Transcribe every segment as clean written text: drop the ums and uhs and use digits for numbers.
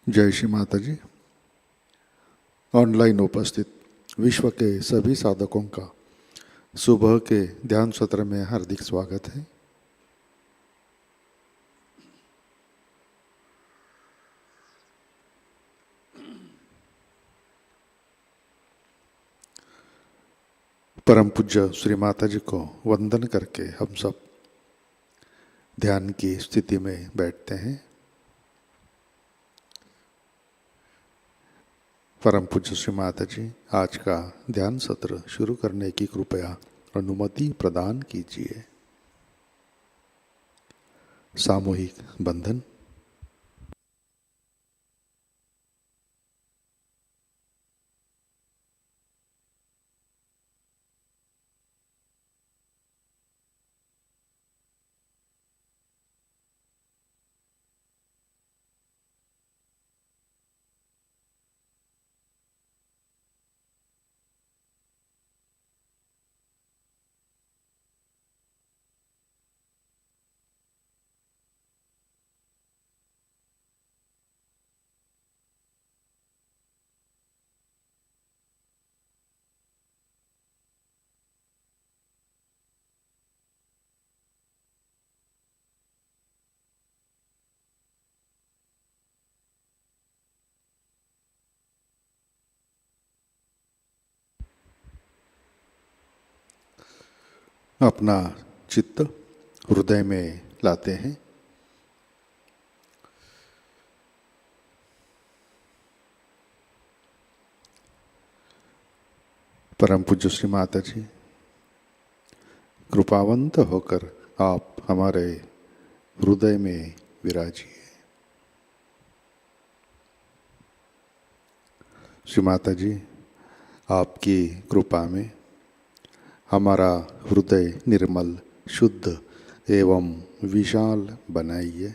जय श्री माताजी। ऑनलाइन उपस्थित विश्व के सभी साधकों का सुबह के ध्यान सत्र में हार्दिक स्वागत है। परम पूज्य श्री माताजी को वंदन करके हम सब ध्यान की स्थिति में बैठते हैं। परम पूज्य श्री माताजी आज का ध्यान सत्र शुरू करने की कृपया अनुमति प्रदान कीजिए। सामूहिक बंधन। अपना चित्त हृदय में लाते हैं। परम पूज्य श्री माताजी कृपावंत होकर आप हमारे हृदय में विराजिए। श्री माताजी आपकी कृपा में हमारा हृदय निर्मल, शुद्ध एवं विशाल बनाइए।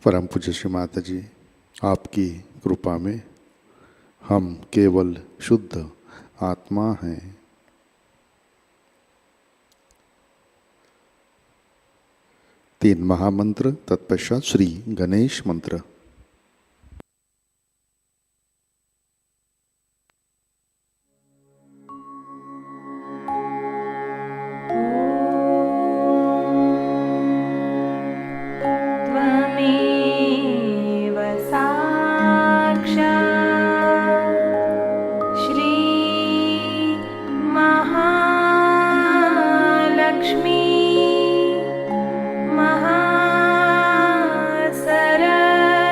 परम पूज्य श्री माताजी आपकी कृपा में हम केवल शुद्ध आत्मा हैं। तीन महामंत्र तत्पश्चात श्री गणेश मंत्र। महासरस्वती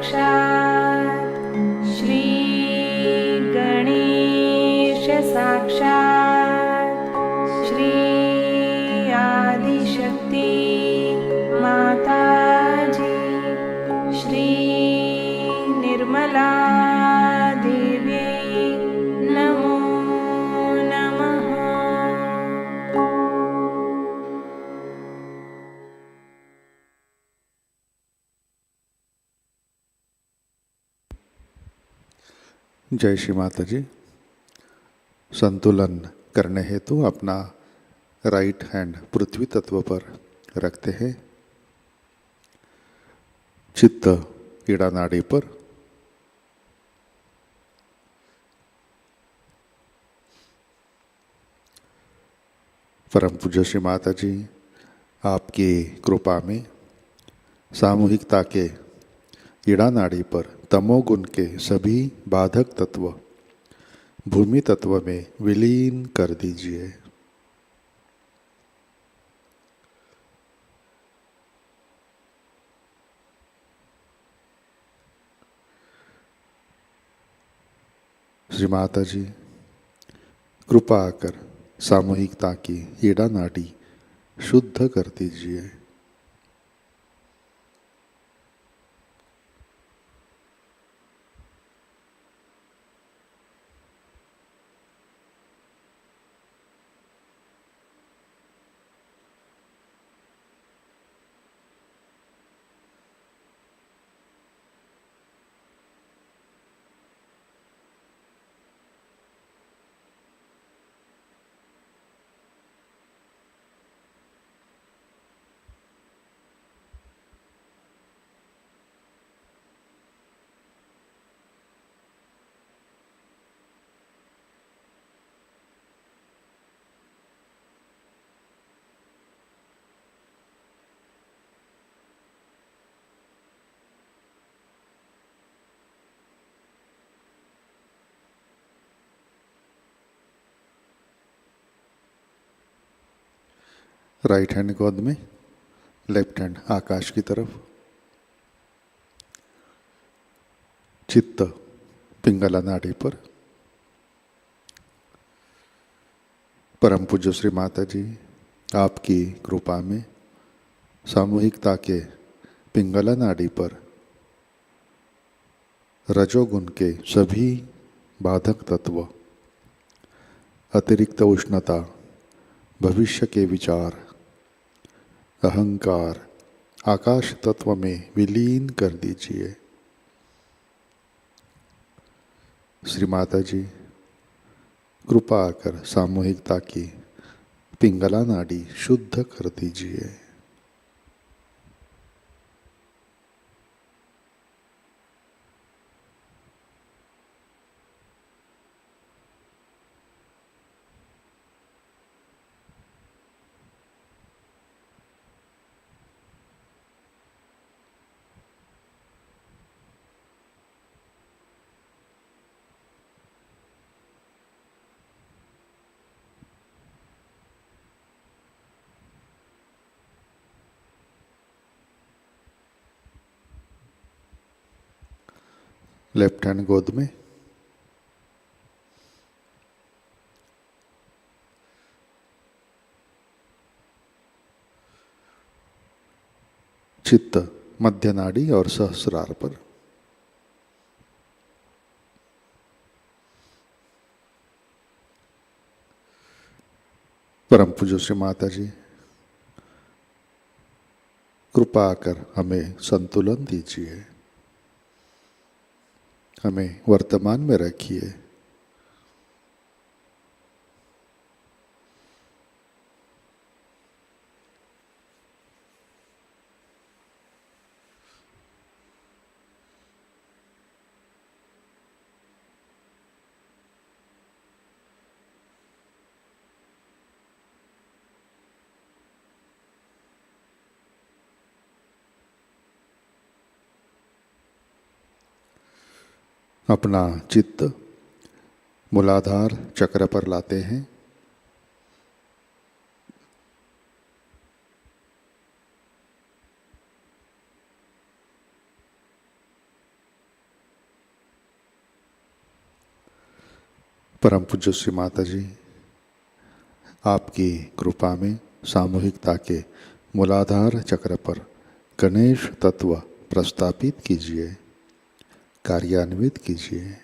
साक्षात् श्री गणेश साक्षात् श्री आदिशक्ति माताजी श्री निर्मला देव्यै नमो नमः। जय श्री माता जी। संतुलन करने हेतु अपना राइट हैंड पृथ्वी तत्व पर रखते हैं, चित्त ईड़ा नाड़ी पर, परम पूज्य श्री माता जी आपकी कृपा में सामूहिकता के ईड़ा नाड़ी पर तमोगुण के सभी बाधक तत्व भूमि तत्व में विलीन कर दीजिए। श्री माता जी कृपा कर सामूहिकता की ईड़ा नाड़ी शुद्ध कर दीजिए। राइट हैंड गोद में, लेफ्ट हैंड आकाश की तरफ, चित्त पिंगला नाड़ी पर। परम पूज्य श्री माता जी आपकी कृपा में सामूहिकता के पिंगला नाड़ी पर रजोगुण के सभी बाधक तत्व, अतिरिक्त उष्णता, भविष्य के विचार, अहंकार आकाश तत्व में विलीन कर दीजिए। श्री माता जी कृपा कर सामूहिकता की पिंगला नाड़ी शुद्ध कर दीजिए। लेफ्ट हैंड गोद में, चित्त मध्य नाड़ी और सहस्रार पर। परम पूज्य श्री माता जी कृपा कर हमें संतुलन दीजिए, हमें वर्तमान में रखिए। अपना चित्त मूलाधार चक्र पर लाते हैं। परम पूज्य श्री माता जी, आपकी कृपा में सामूहिकता के मूलाधार चक्र पर गणेश तत्व प्रस्थापित कीजिए, कार्यान्वित कीजिए।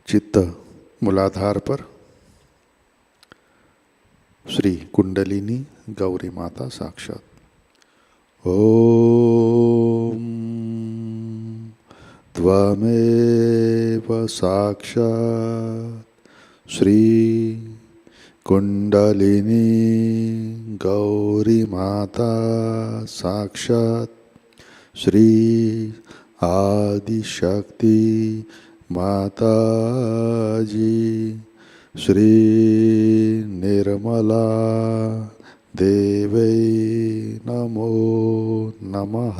चित्त मूलाधार पर श्री कुंडलिनी गौरी माता साक्षात। ओम त्वमेव साक्षात् श्री कुंडलिनी गौरी माता साक्षात् श्री आदिशक्ति माताजी श्री निर्मला देवै नमो नमः।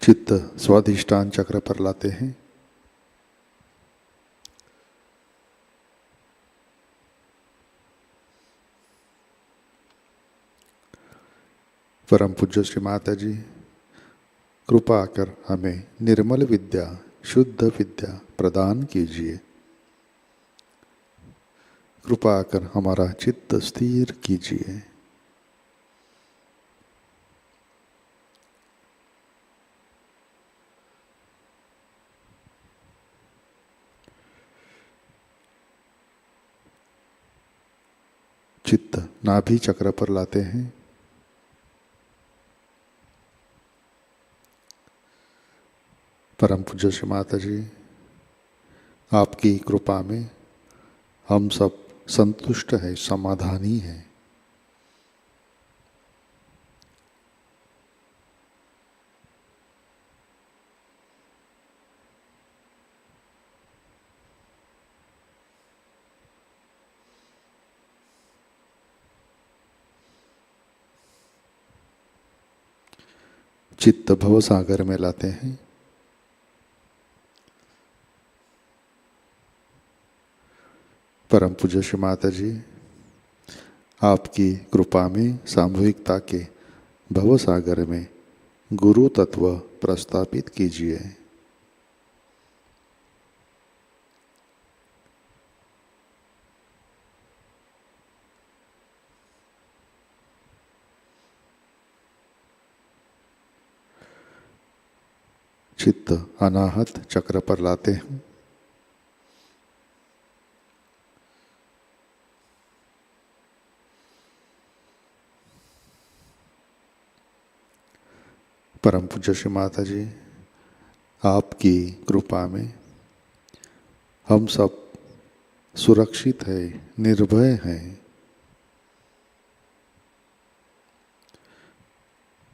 चित्त स्वाधिष्ठान चक्र पर लाते हैं। परम पूज्य श्री माता जी, कृपा कर हमें निर्मल विद्या, शुद्ध विद्या प्रदान कीजिए। कृपा कर हमारा चित्त स्थिर कीजिए। चित्त नाभि चक्र पर लाते हैं। परम पूज्य श्री माता जी, आपकी कृपा में हम सब संतुष्ट है, समाधानी हैं। चित्त भव सागर में लाते हैं। परम पूज्य श्री माता जी, आपकी कृपा में सामूहिकता के भव सागर में गुरु तत्व प्रस्थापित कीजिए। चित्त अनाहत चक्र पर लाते हैं। परम पूज्य श्री माता जी, आपकी कृपा में हम सब सुरक्षित है, निर्भय हैं।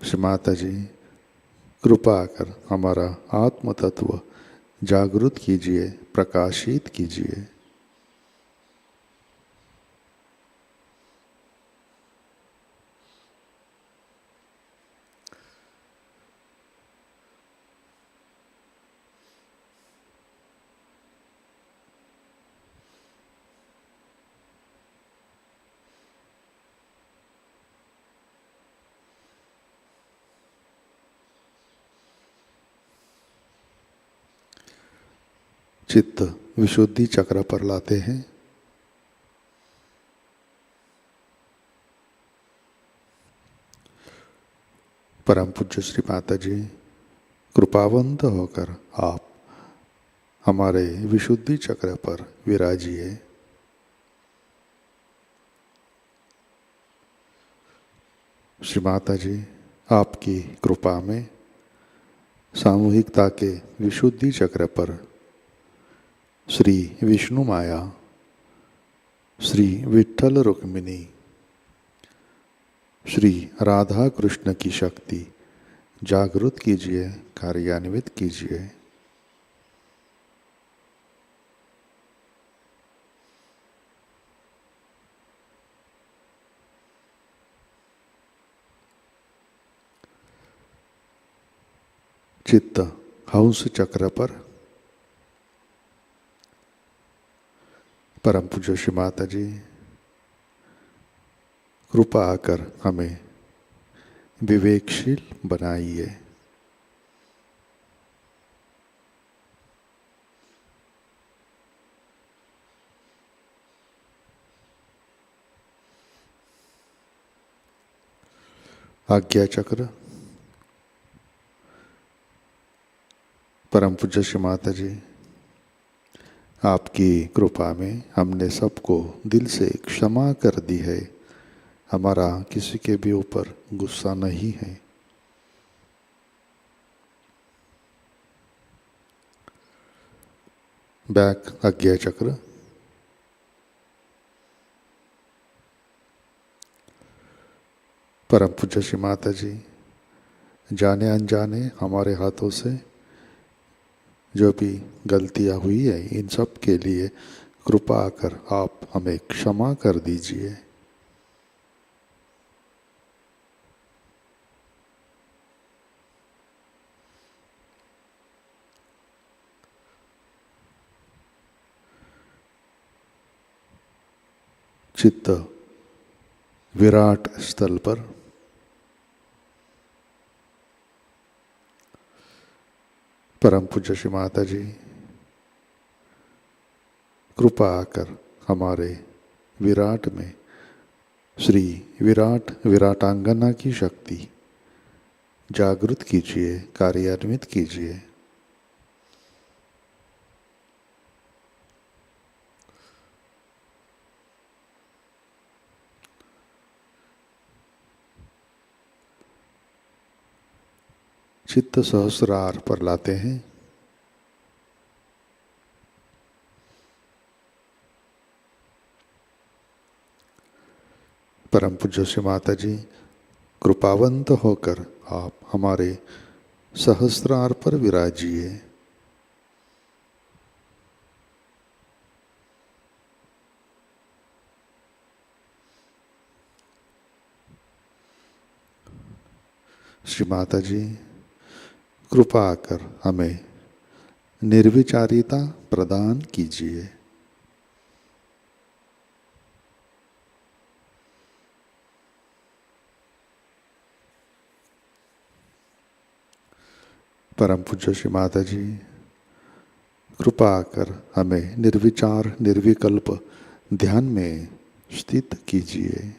श्री माता जी, कृपा कर हमारा आत्म तत्व जागृत कीजिए, प्रकाशित कीजिए। चित्त विशुद्धि चक्र पर लाते हैं। परम पूज्य श्री माता जी, कृपावंत होकर आप हमारे विशुद्धि चक्र पर विराजिए। श्री माता जी, आपकी कृपा में सामूहिकता के विशुद्धि चक्र पर श्री विष्णु माया, श्री विठ्ठल रुक्मिणी, श्री राधा कृष्ण की शक्ति जागृत कीजिए, कार्यान्वित कीजिए। चित्त हंस चक्र पर परम पूज्य श्री माता जी कृपा आकर हमें विवेकशील बनाइए। आज्ञा चक्र परम पूज्य श्री माता जी, आपकी कृपा में हमने सबको दिल से क्षमा कर दी है। हमारा किसी के भी ऊपर गुस्सा नहीं है। बैक आज्ञा चक्र परम पूज्य श्री माता जी, जाने अनजाने हमारे हाथों से जो भी गलतियां हुई है, इन सब के लिए कृपा आकर आप हमें क्षमा कर दीजिए। चित्त विराट स्थल पर परम पूज्य श्री माता जी कृपा आकर हमारे विराट में श्री विराट विराटांगना की शक्ति जागृत कीजिए, कार्यान्वित कीजिए। चित्त सहस्रार पर लाते हैं। परम पूज्य श्री माता जी कृपावंत होकर आप हमारे सहस्रार पर विराजिए। श्री माता जी कृपा आकर हमें निर्विचारिता प्रदान कीजिए। परम पूज्य श्री माता जी कृपा आकर हमें निर्विचार निर्विकल्प ध्यान में स्थित कीजिए।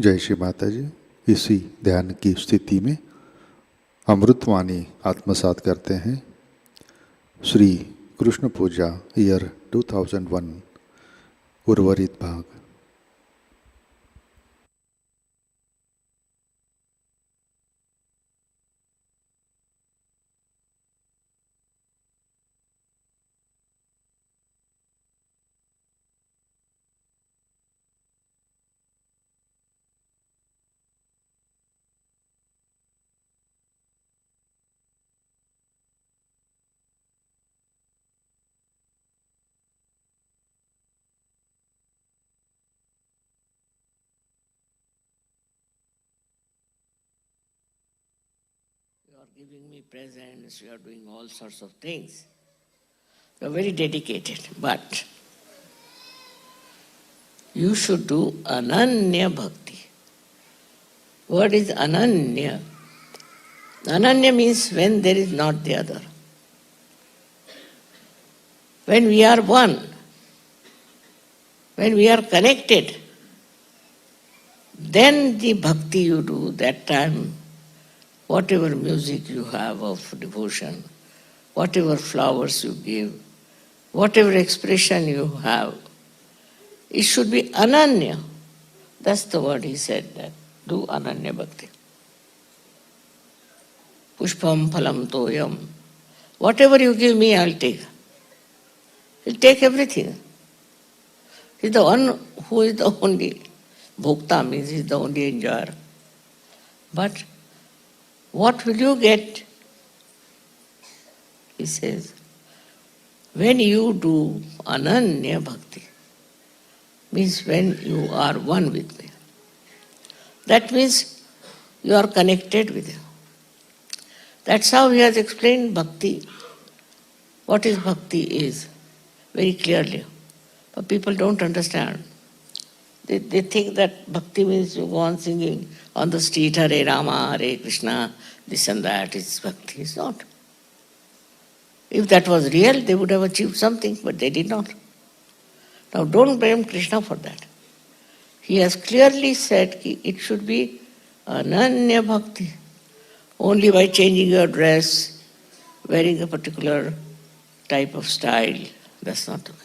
जय श्री माता जी। इसी ध्यान की स्थिति में अमृतवाणी आत्मसात करते हैं। श्री कृष्ण पूजा ईयर 2001 उर्वरित भाग। You are giving me presents, you are doing all sorts of things. You are very dedicated, but you should do Ananya Bhakti. Word is Ananya. Ananya means when there is not the other. When we are one, when we are connected, then the bhakti you do, that time, whatever music you have of devotion, whatever flowers you give, whatever expression you have, it should be Ananya. That's the word he said, that do Ananya Bhakti. Pushpam phalam toyam. Whatever you give me, I'll take. He'll take everything. He's the one who is the only bhokta, means he's the only enjoyer. But what will you get? He says, when you do Ananya Bhakti, means when you are one with me. That means you are connected with him. That's how he has explained bhakti. What is bhakti is, very clearly. But people don't understand. They think that bhakti means you go on singing on the street, Hare Rama, Hare Krishna, this and that is bhakti. It's not. If that was real, they would have achieved something, but they did not. Now don't blame Krishna for that. He has clearly said it should be Ananya Bhakti. Only by changing your dress, wearing a particular type of style, that's not the way.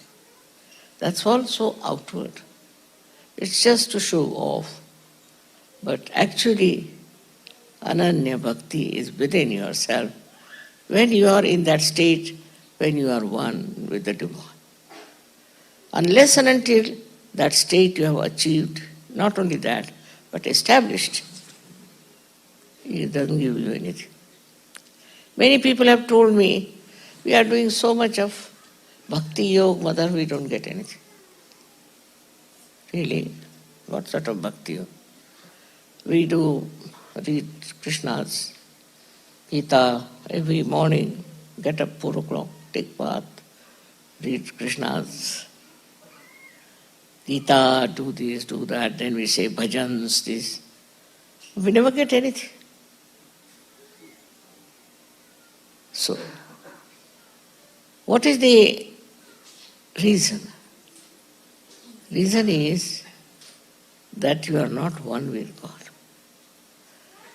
That's also outward. It's just to show off. But actually, Ananya Bhakti is within yourself when you are in that state, when you are one with the divine. Unless and until that state you have achieved, not only that, but established, it doesn't give you anything. Many people have told me, we are doing so much of Bhakti Yoga, Mother, we don't get anything. Really? What sort of Bhakti Yoga? We do read Krishna's Gita every morning, get up 4 o'clock, take bath, read Krishna's Gita, do this, do that, then we say bhajans, this. We never get anything. So, what is the reason? Reason is that you are not one with God.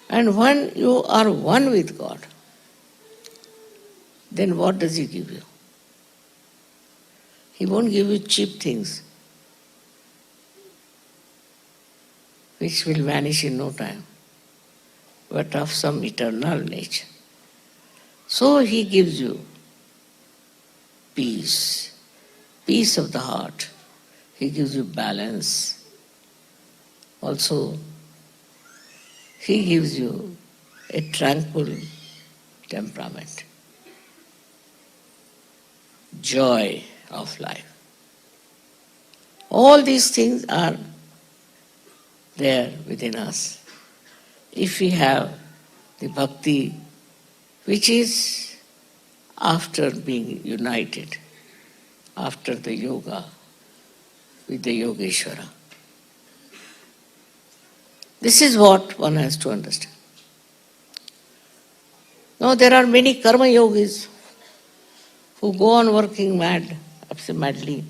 And when you are one with God, then what does He give you? He won't give you cheap things, which will vanish in no time, but of some eternal nature. So He gives you peace, peace of the heart. He gives you balance. Also, He gives you a tranquil temperament, joy of life. All these things are there within us. If we have the bhakti, which is after being united, after the yoga with the Yogeshwara. This is what one has to understand. Now there are many karma yogis who go on working madly.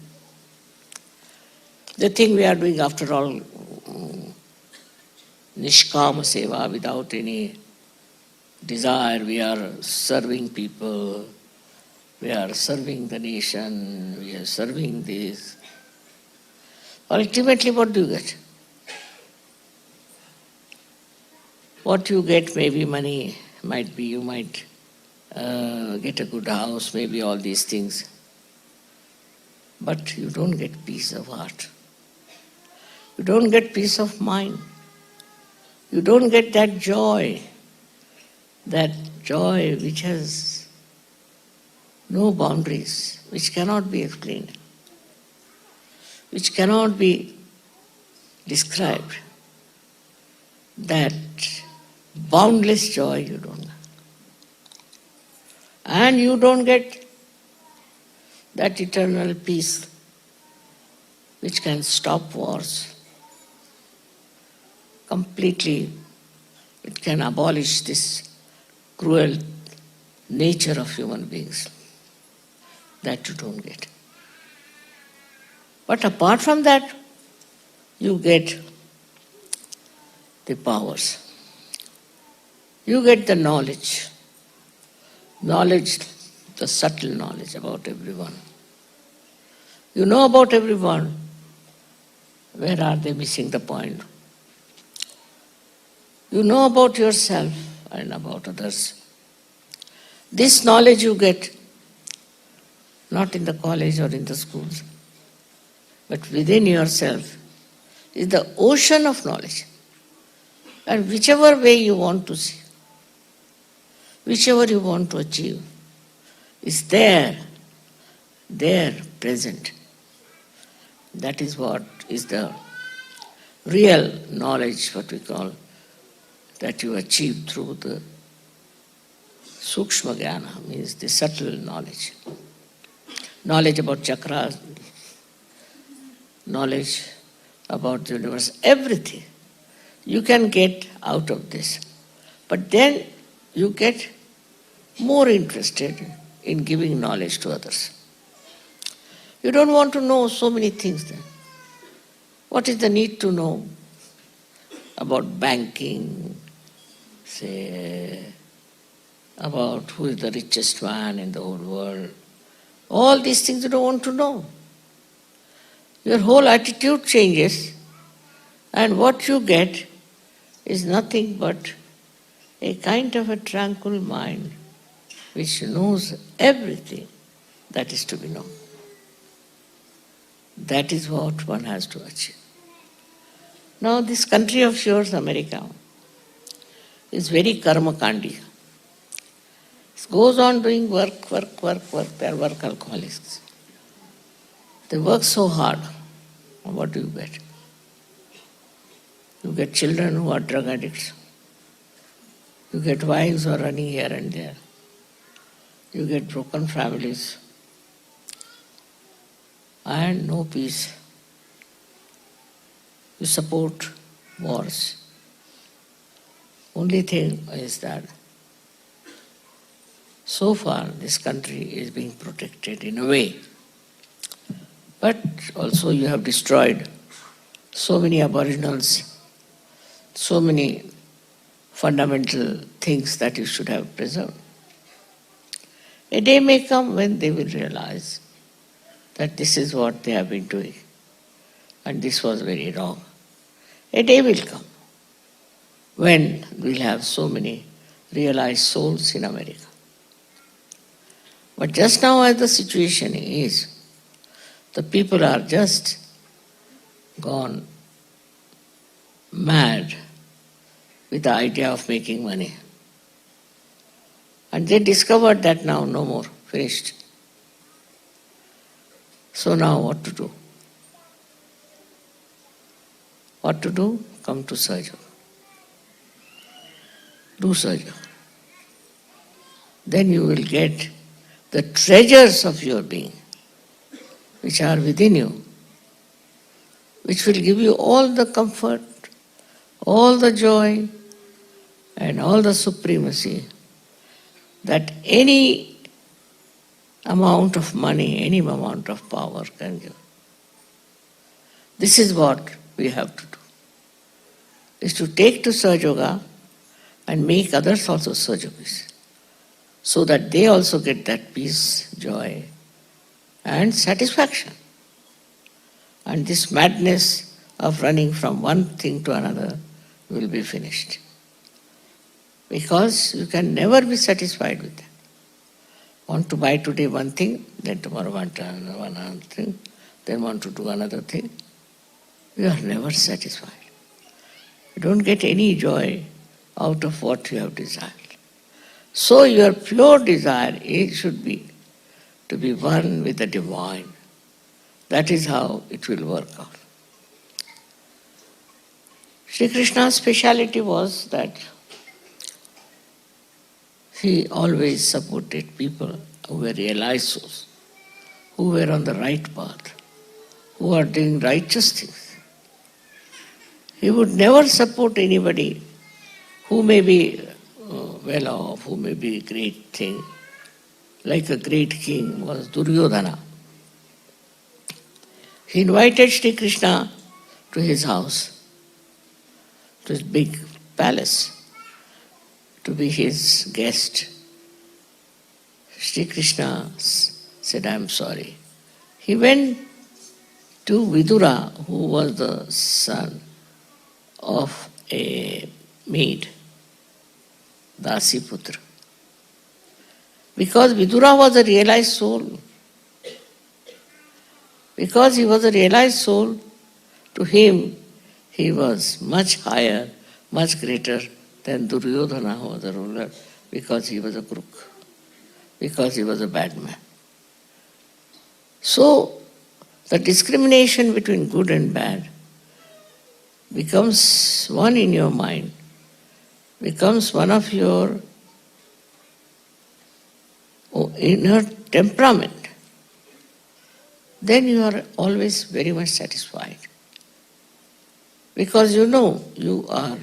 They think we are doing, after all, nishkama seva, without any desire. We are serving people, we are serving the nation, we are serving this. Ultimately, what do you get? What you get may be money, might be you might get a good house, maybe all these things. But you don't get peace of heart. You don't get peace of mind. You don't get that joy which has no boundaries, which cannot be explained, which cannot be described. That boundless joy you don't get. And you don't get that eternal peace which can stop wars completely. It can abolish this cruel nature of human beings. That you don't get. But apart from that, you get the powers. You get the knowledge. Knowledge, the subtle knowledge about everyone. You know about everyone. Where are they missing the point? You know about yourself and about others. This knowledge you get not in the college or in the schools, but within yourself is the ocean of knowledge. And whichever way you want to see, whichever you want to achieve, is there present. That is what is the real knowledge, what we call, that you achieve through the sukshma jnana, means the subtle knowledge. Knowledge about chakras, knowledge about the universe, everything you can get out of this. But then you get more interested in giving knowledge to others. You don't want to know so many things then. What is the need to know about banking, say, about who is the richest man in the whole world? All these things you don't want to know. Your whole attitude changes, and what you get is nothing but a kind of a tranquil mind which knows everything that is to be known. That is what one has to achieve. Now this country of yours, America, is very karma-kandi. It goes on doing work. They are work alcoholics. They work so hard. What do you get? You get children who are drug addicts. You get wives who are running here and there. You get broken families. And no peace. You support wars. Only thing is that so far this country is being protected in a way. But also you have destroyed so many aboriginals, so many fundamental things that you should have preserved. A day may come when they will realize that this is what they have been doing and this was very wrong. A day will come when we'll have so many realized souls in America. But just now as the situation is, the people are just gone mad with the idea of making money. And they discovered that now no more, finished. So now what to do? What to do? Come to Sahajayoga. Do Sahajayoga. Then you will get the treasures of your being, which are within you, which will give you all the comfort, all the joy, and all the supremacy that any amount of money, any amount of power can give. This is what we have to do. is to take to Sahajayoga and make others also Sahajogis, so that they also get that peace, joy, and satisfaction. And this madness of running from one thing to another will be finished. Because you can never be satisfied with that. Want to buy today one thing, then tomorrow want another thing, then want to do another thing. You are never satisfied. You don't get any joy out of what you have desired. So your pure desire should be to be one with the divine. That is how it will work out. Shri Krishna's speciality was that he always supported people who were realized souls, who were on the right path, who are doing righteous things. He would never support anybody who may be well off, who may be a great thing, like a great king was Duryodhana. He invited Shri Krishna to his house, to his big palace, to be his guest. Shri Krishna said, I am sorry. He went to Vidura, who was the son of a maid, Dasiputra. Because Vidura was a realized soul, because he was a realized soul, to him he was much higher, much greater than Duryodhana, who was a ruler, because he was a crook, because he was a bad man. So, the discrimination between good and bad becomes one in your mind, becomes one of your inner temperament. Then you are always very much satisfied. Because you know you are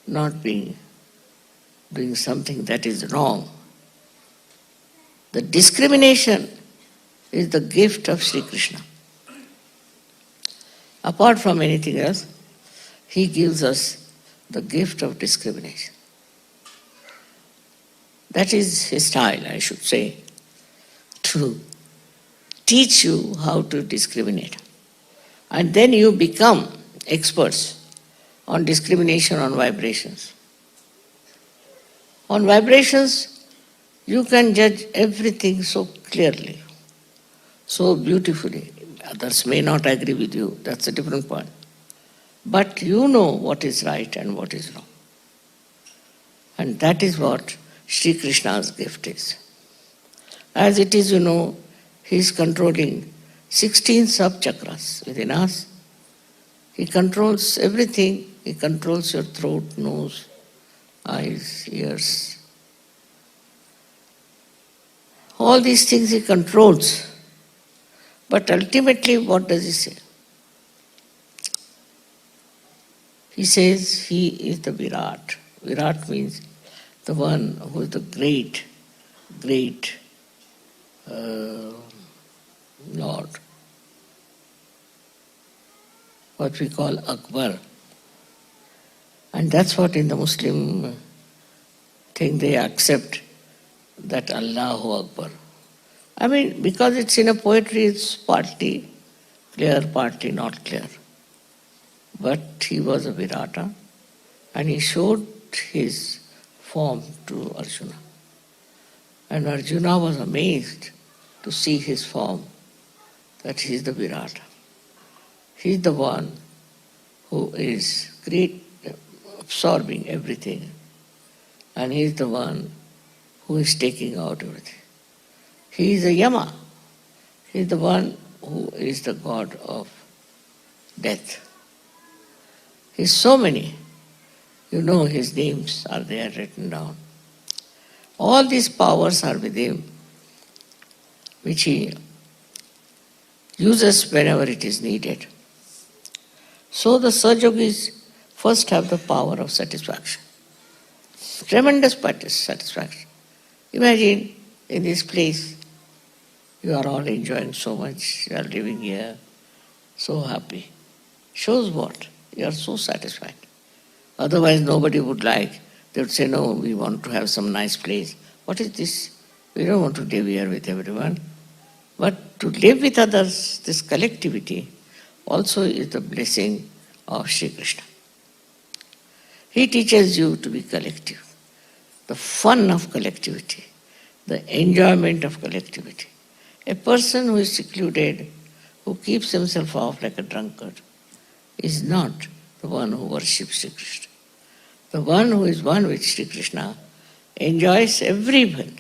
not doing something that is wrong. The discrimination is the gift of Sri Krishna. Apart from anything else, he gives us the gift of discrimination. That is his style, I should say, to teach you how to discriminate. And then you become experts on discrimination on vibrations. On vibrations, you can judge everything so clearly, so beautifully. Others may not agree with you, that's a different point. But you know what is right and what is wrong. And that is what Sri Krishna's gift is. As it is, you know, he is controlling 16 sub-chakras within us. He controls everything. He controls your throat, nose, eyes, ears. All these things he controls. But ultimately, what does he say? He says he is the Virat. Virat means the one who is the great, great Lord. What we call Akbar. And that's what in the Muslim thing they accept, that Allahu Akbar. I mean, because it's in a poetry, it's partly clear, partly not clear. But he was a Virata, and he showed his form to Arjuna. And Arjuna was amazed to see his form, that he is the Virata. He is the one who is great, absorbing everything. And he is the one who is taking out everything. He is a Yama. He is the one who is the god of death. He is so many. You know his names are there written down. All these powers are with him, which he uses whenever it is needed. So the Sahajogis first have the power of satisfaction. Tremendous satisfaction. Imagine in this place, you are all enjoying so much, you are living here, so happy. Shows what? You are so satisfied. Otherwise nobody would like. They would say, no, we want to have some nice place. What is this? We don't want to live here with everyone. But to live with others, this collectivity, also is the blessing of Shri Krishna. He teaches you to be collective. The fun of collectivity, the enjoyment of collectivity. A person who is secluded, who keeps himself off like a drunkard, is not the one who worships Shri Krishna. The one who is one with Shri Krishna enjoys everyone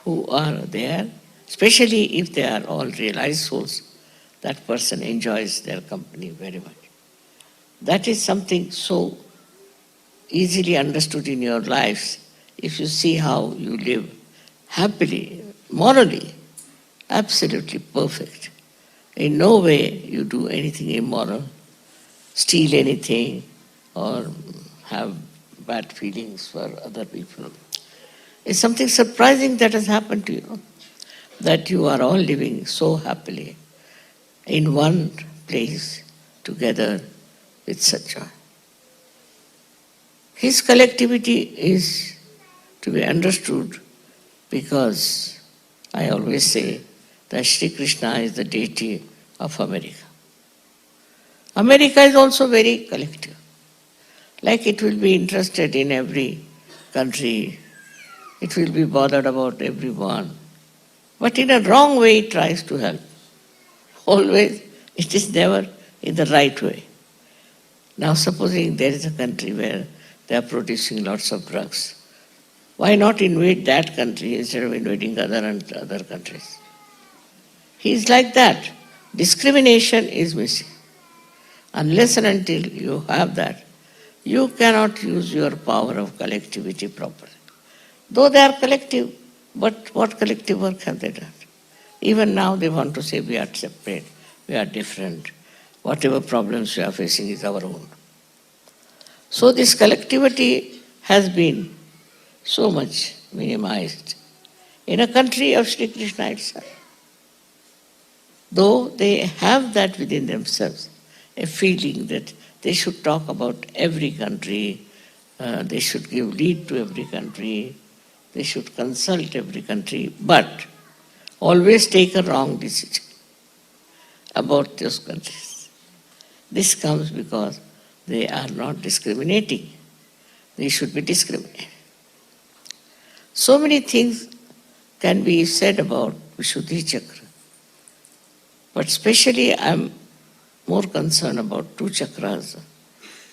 who are there, especially if they are all realized souls. That person enjoys their company very much. That is something so easily understood in your lives if you see how you live happily, morally, absolutely perfect. In no way you do anything immoral, steal anything, or have bad feelings for other people. It's something surprising that has happened to you, that you are all living so happily in one place together with such joy. His collectivity is to be understood because I always say that Shri Krishna is the deity of America. America is also very collective. Like it will be interested in every country, it will be bothered about everyone, but in a wrong way it tries to help. Always, it is never in the right way. Now supposing there is a country where they are producing lots of drugs, why not invade that country instead of invading other countries? He is like that. Discrimination is missing. Unless and until you have that, you cannot use your power of collectivity properly. Though they are collective, but what collective work have they done? Even now they want to say we are separate, we are different. Whatever problems we are facing is our own. So this collectivity has been so much minimized in a country of Sri Krishna itself. Though they have that within themselves, a feeling that they should talk about every country, they should give lead to every country, they should consult every country, but always take a wrong decision about those countries. This comes because they are not discriminating. They should be discriminating. So many things can be said about Vishuddhi Chakra, but especially I am more concerned about two chakras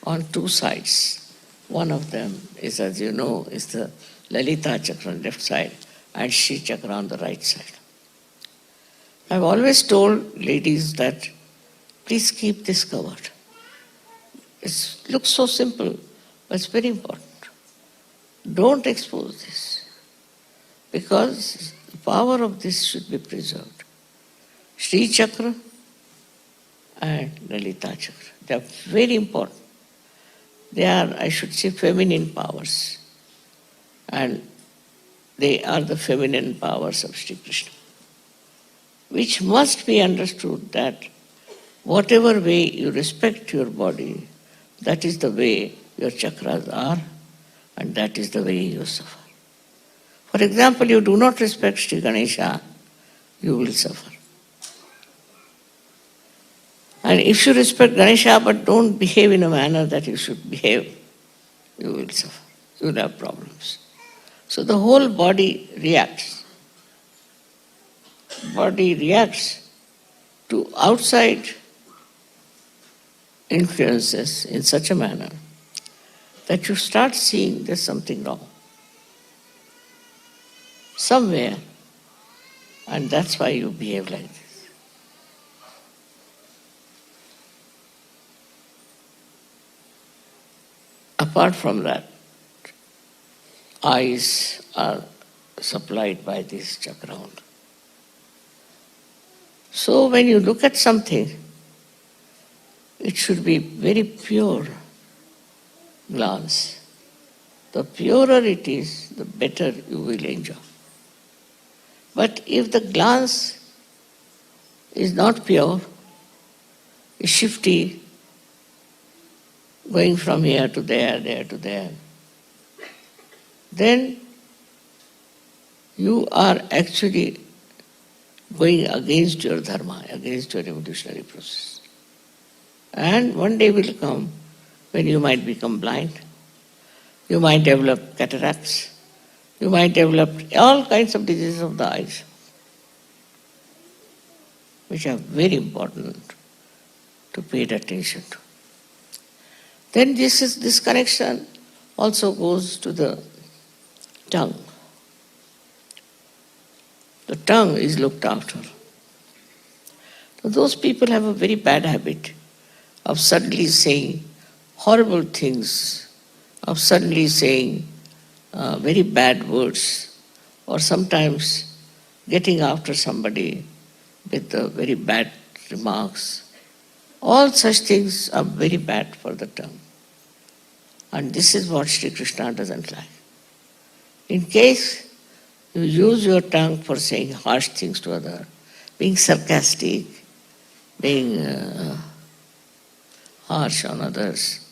on two sides. One of them is, as you know, is the Lalita Chakra on the left side and Shri Chakra on the right side. I've always told ladies that please keep this covered. It looks so simple, but it's very important. Don't expose this, because the power of this should be preserved. Shri Chakra and Lalita Chakra, they are very important. They are, I should say, feminine powers. And they are the feminine powers of Shri Krishna, which must be understood that whatever way you respect your body, that is the way your chakras are, and that is the way you suffer. For example, you do not respect Shri Ganesha, you will suffer. And if you respect Ganesha but don't behave in a manner that you should behave, you will suffer. You will have problems. So the whole body reacts. Body reacts to outside influences in such a manner that you start seeing there's something wrong somewhere, and that's why you behave like this. Apart from that, eyes are supplied by this chakra only. So when you look at something, it should be very pure glance. The purer it is, the better you will enjoy. But if the glance is not pure, is shifty, going from here to there, there to there, then you are actually going against your dharma, against your evolutionary process. And one day will come when you might become blind, you might develop cataracts, you might develop all kinds of diseases of the eyes, which are very important to pay attention to. Then this connection also goes to the tongue. The tongue is looked after. So those people have a very bad habit of suddenly saying horrible things, of suddenly saying very bad words, or sometimes getting after somebody with very bad remarks. All such things are very bad for the tongue. And this is what Shri Krishna doesn't like. In case you use your tongue for saying harsh things to others, being sarcastic, being harsh on others,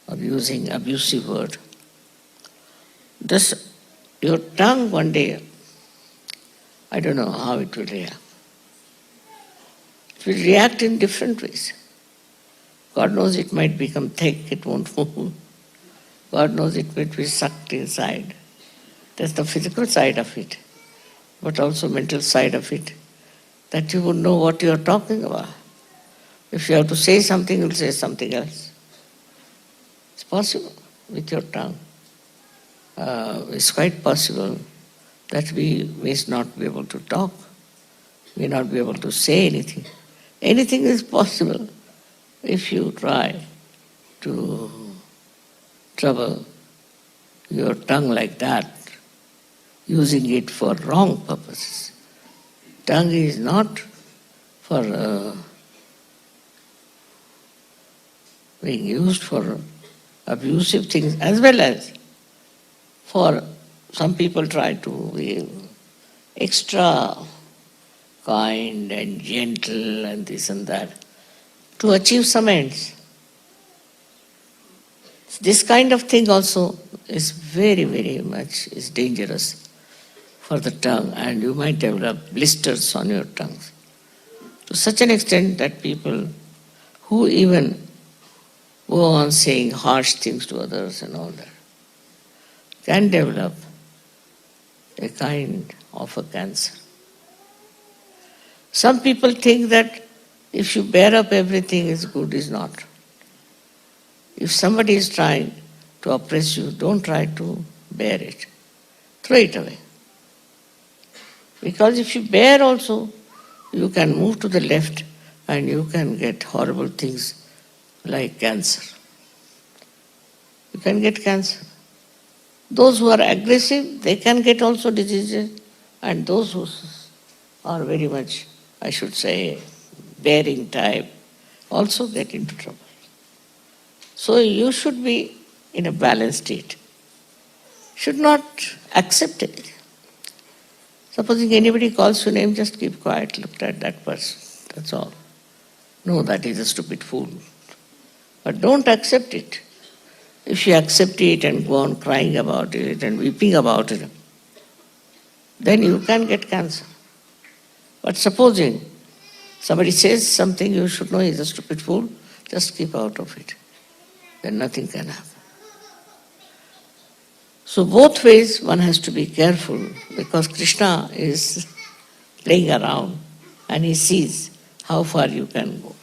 or using abusive word, this, your tongue one day, I don't know how it will react. It will react in different ways. God knows it might become thick, it won't move. God knows it might be sucked inside. That's the physical side of it, but also mental side of it, that you would know what you are talking about. If you have to say something, you'll say something else. It's possible with your tongue. It's quite possible that we may not be able to talk, may not be able to say anything. Anything is possible if you try to trouble your tongue like that, using it for wrong purposes. Tongue is not for being used for abusive things, as well as for some people try to be extra kind and gentle and this and that to achieve some ends. This kind of thing also is very, very much is dangerous for the tongue, and you might develop blisters on your tongues to such an extent that people who even go on saying harsh things to others and all that can develop a kind of a cancer. Some people think that if you bear up everything is good, is not. If somebody is trying to oppress you, don't try to bear it. Throw it away. Because if you bear also, you can move to the left and you can get horrible things like cancer. You can get cancer. Those who are aggressive, they can get also diseases, and those who are very much, I should say, bearing type, also get into trouble. So you should be in a balanced state. Should not accept it. Supposing anybody calls your name, just keep quiet, look at that person. That's all. No, that is a stupid fool. But don't accept it. If you accept it and go on crying about it and weeping about it, then you can get cancer. But supposing somebody says something you should know is a stupid fool, just keep out of it. Then nothing can happen. So both ways one has to be careful, because Krishna is playing around and he sees how far you can go.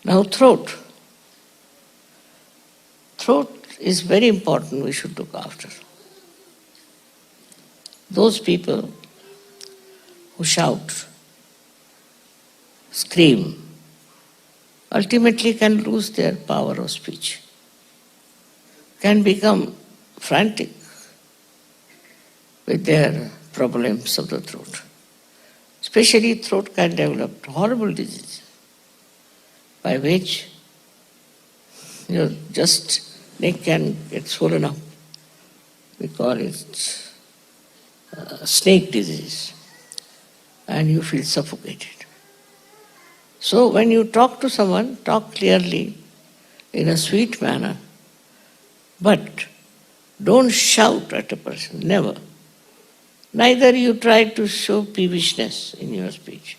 Now throat. Throat is very important, we should look after. Those people who shout, scream, ultimately can lose their power of speech, can become frantic with their problems of the throat. Especially throat can develop horrible disease by which just neck can get swollen up. We call it snake disease, and you feel suffocated. So when you talk to someone, talk clearly, in a sweet manner, but don't shout at a person, never. Neither you try to show peevishness in your speech.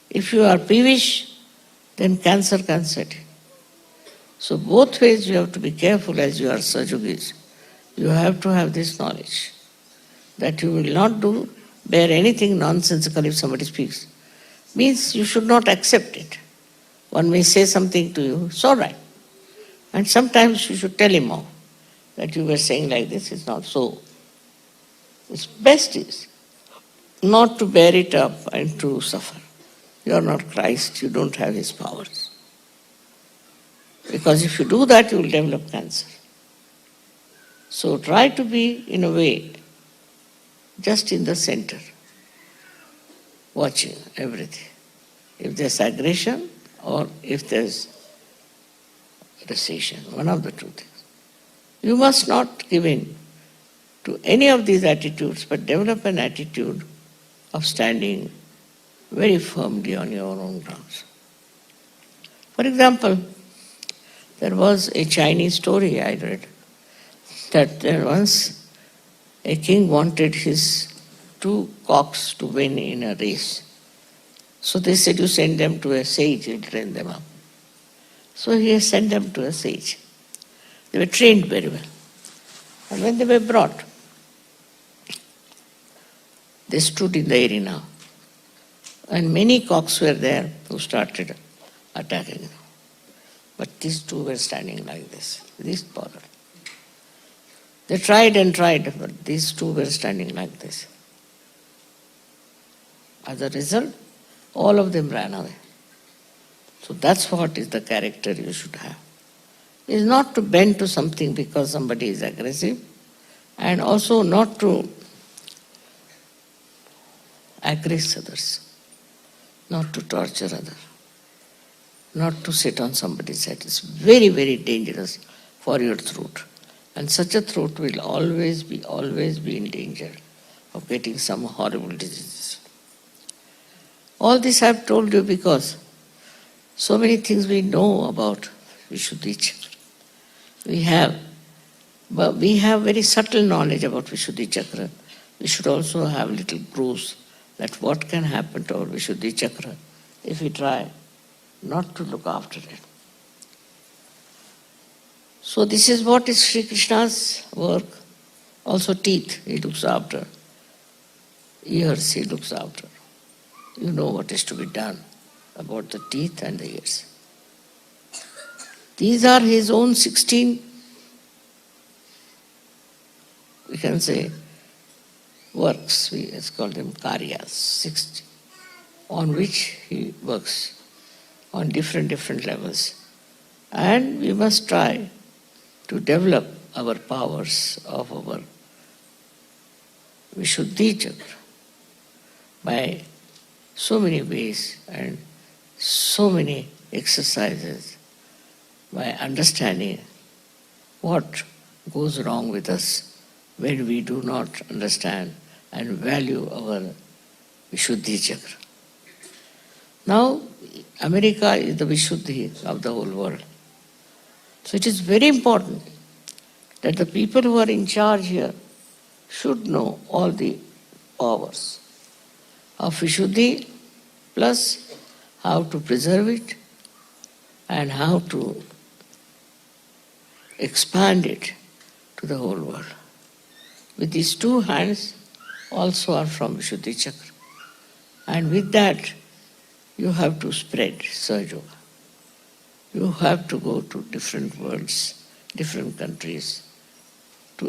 If you are peevish, then cancer can set in. So both ways you have to be careful as you are Sajogis. You have to have this knowledge that you will not bear anything nonsensical if somebody speaks. Means you should not accept it. One may say something to you, it's all right. And sometimes you should tell him off that you were saying like this, it's not so. It's best is not to bear it up and to suffer. You are not Christ, you don't have his powers. Because if you do that, you will develop cancer. So try to be, in a way, just in the center, watching everything. If there's aggression or if there's recession, one of the two things. You must not give in to any of these attitudes, but develop an attitude of standing very firmly on your own grounds. For example, there was a Chinese story I read that there once a king wanted his 2 cocks to win in a race. So they said, you send them to a sage, he'll train them up. So he sent them to a sage. They were trained very well. And when they were brought, they stood in the arena. And many cocks were there who started attacking them. But these 2 were standing like this, least bothered. They tried and tried, but these 2 were standing like this. As a result, all of them ran away. So that's what is the character you should have. It is not to bend to something because somebody is aggressive, and also not to aggress others, not to torture others, not to sit on somebody's head. It's very, very dangerous for your throat. And such a throat will always be in danger of getting some horrible diseases. All this I have told you because so many things we know about Vishuddhi Chakra. But we have very subtle knowledge about Vishuddhi Chakra. We should also have little clues that what can happen to our Vishuddhi Chakra if we try not to look after it. So this is what is Sri Krishna's work. Also teeth, he looks after. Ears, he looks after. You know what is to be done about the teeth and the ears. These are his own 16, we can say, works. Let's call them karyas, 16, on which he works on different levels. And we must try to develop our powers of our Vishuddhi Chakra by so many ways and so many exercises, by understanding what goes wrong with us when we do not understand and value our Vishuddhi Chakra. Now, America is the Vishuddhi of the whole world. So it is very important that the people who are in charge here should know all the powers of Vishuddhi, plus how to preserve it and how to expand it to the whole world. With these 2 hands also are from Vishuddhi Chakra. And with that, you have to spread Sahajayoga. You have to go to different worlds, different countries,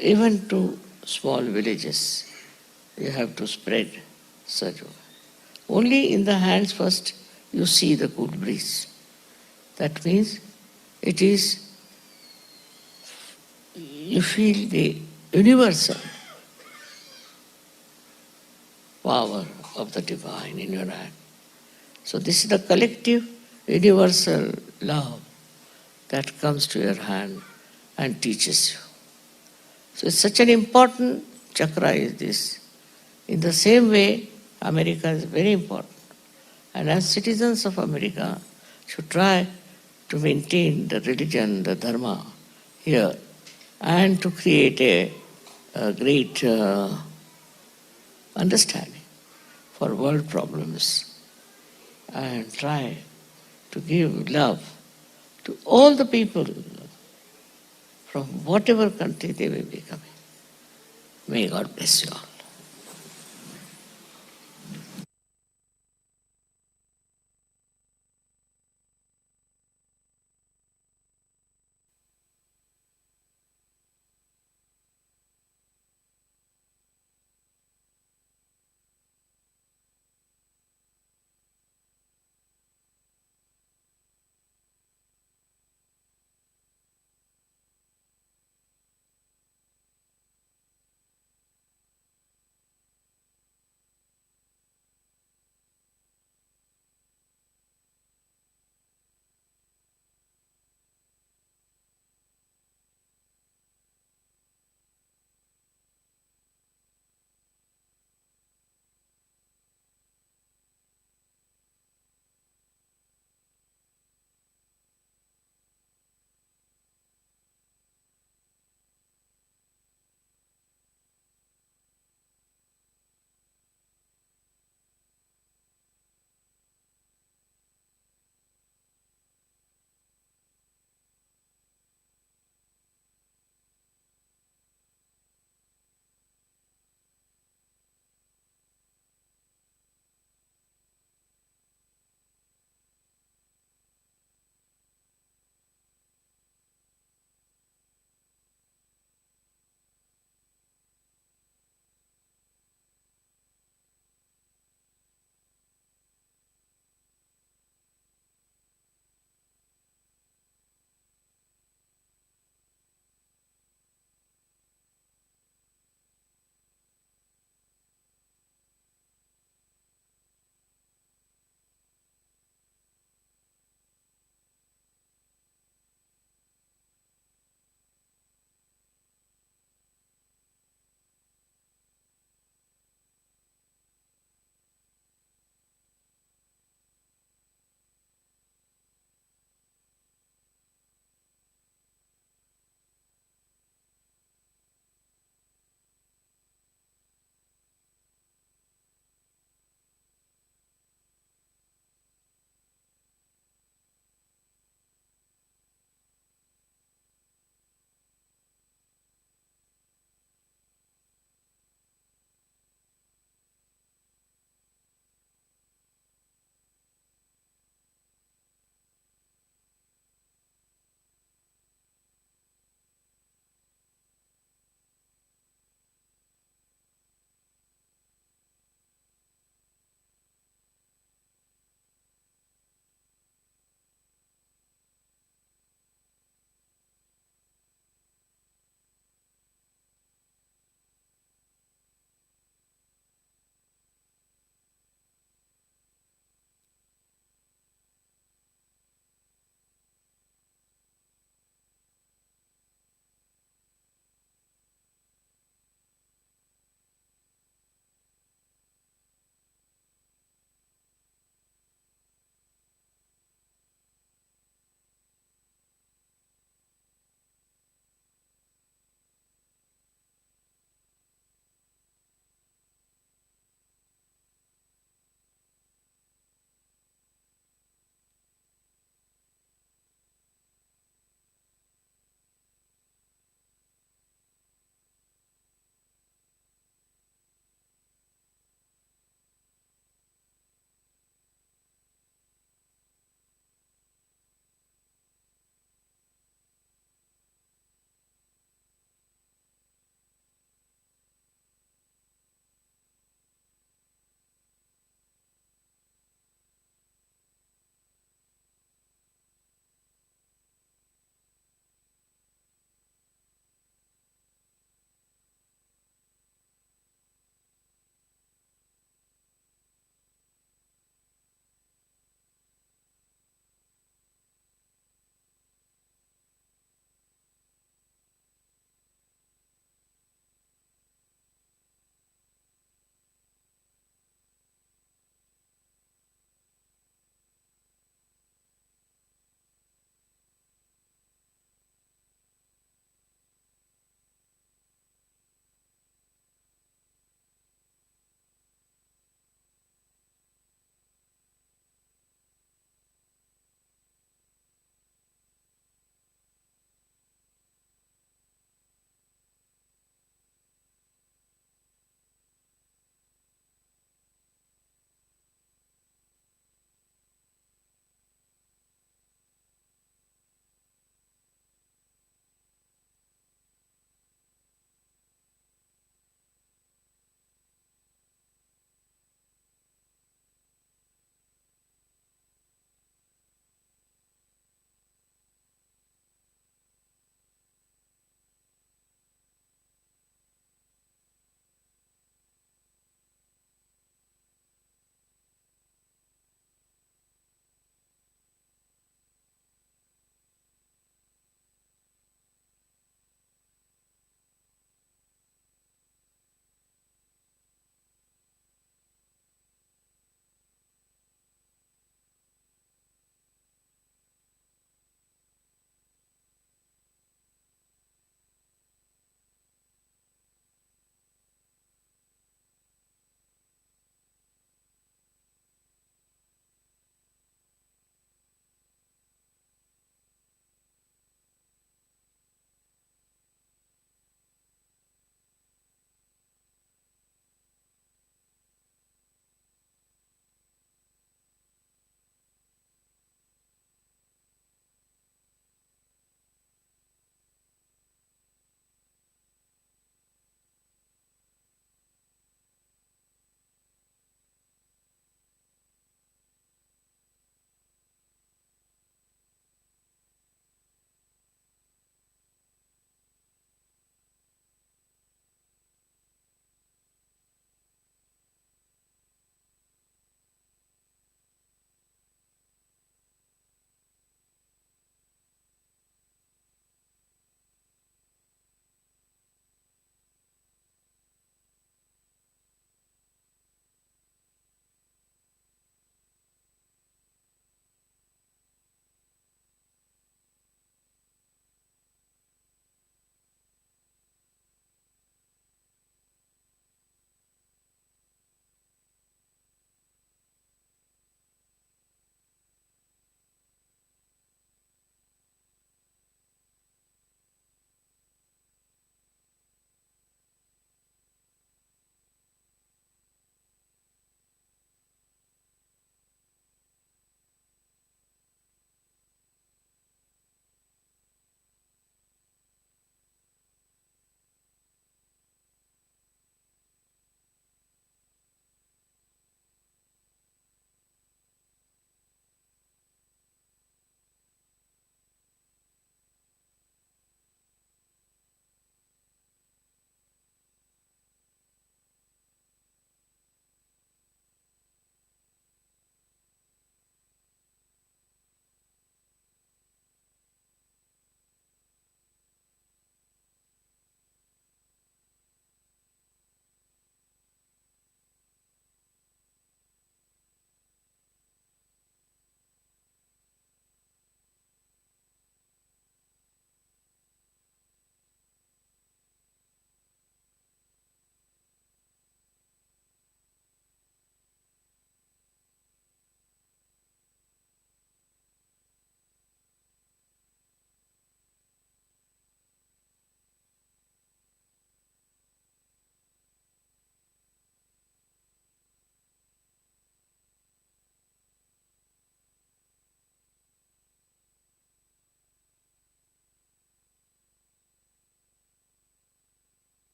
even to small villages. You have to spread Sahajayoga. Only in the hands first you see the cool breeze. That means you feel the universal power of the divine in your hand. So this is the collective universal love that comes to your hand and teaches you. So it's such an important chakra is this. In the same way, America is very important. And as citizens of America, should try to maintain the religion, the dharma here, and to create a great understanding for world problems, and try to give love to all the people from whatever country they may be coming. May God bless you all.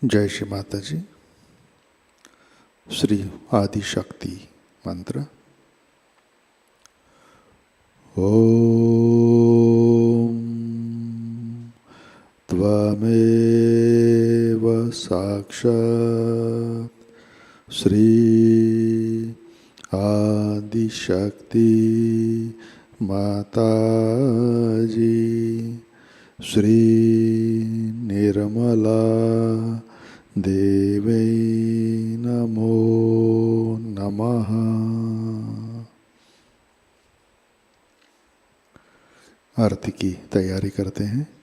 जय श्री माता जी। श्री आदि शक्ति मंत्र। ओम त्वमेव साक्षात् श्री आदि शक्ति माताजी श्री निर्मला देवै नमो नमः। आरती की तैयारी करते हैं।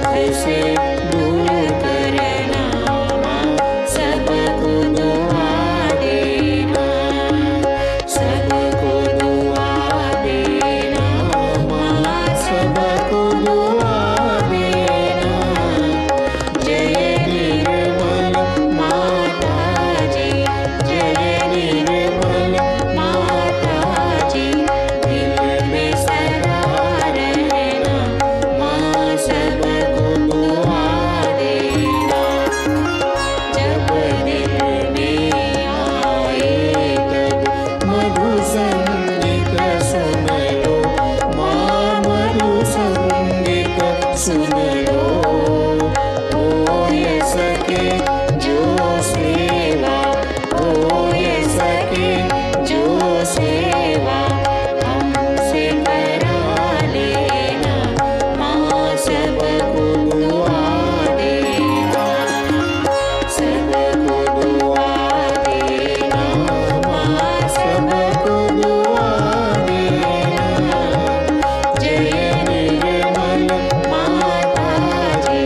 से दूर करना माँ सबको दुआ देना, सबको दुआ देना माँ सबको दुआ देना। जय निर्मल माताजी, जय निर्मल माताजी, दिल में सदा रहना माँ सबको दुआ देना। जब दिल में आए तब मधु संगीत सुन लो माँ, मधु संगीत सुन लो। हो ये सके जो सेवा, हो ये सके जो सेवा हमसे करा लेना माँ सबको दुआ देना, सबको दुआ देना माँ सबको दुआ देना। जय निर्मल माताजी,